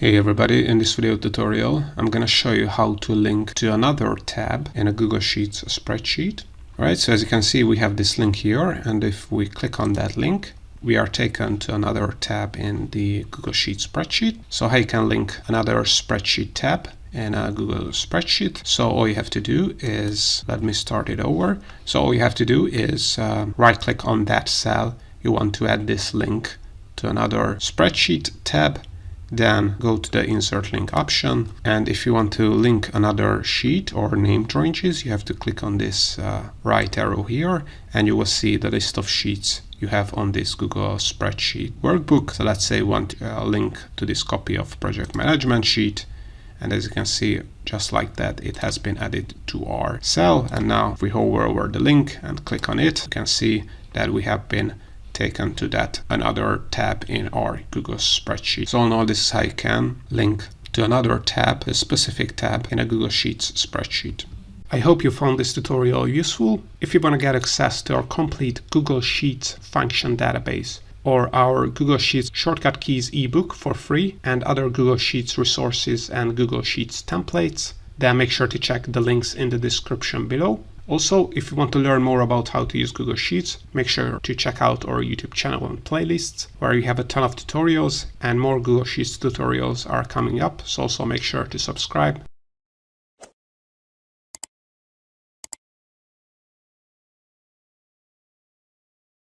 Hey everybody, in this video tutorial I'm going to show you how to link to another tab in a Google Sheets spreadsheet. Alright, so as you can see we have this link here, and if we click on that link we are taken to another tab in the Google Sheets spreadsheet. So how you can link another spreadsheet tab in a Google spreadsheet. So all you have to do is, let me start it over. So all you have to do is right click on that cell you want to add this link to another spreadsheet tab. Then go to the insert link option, and if you want to link another sheet or named ranges, you have to click on this right arrow here, and you will see the list of sheets you have on this Google spreadsheet workbook. So let's say we want a link to this copy of project management sheet, and as you can see, just like that, it has been added to our cell. And now if we hover over the link and click on it, you can see that we have been taken to that another tab in our Google spreadsheet. So now this is how you can link to another tab, a specific tab in a Google Sheets spreadsheet. I hope you found this tutorial useful. If you want to get access to our complete Google Sheets function database or our Google Sheets shortcut keys ebook for free and other Google Sheets resources and Google Sheets templates, then make sure to check the links in the description below. Also, if you want to learn more about how to use Google Sheets, make sure to check out our YouTube channel and playlists, where you have a ton of tutorials, and more Google Sheets tutorials are coming up, so also make sure to subscribe.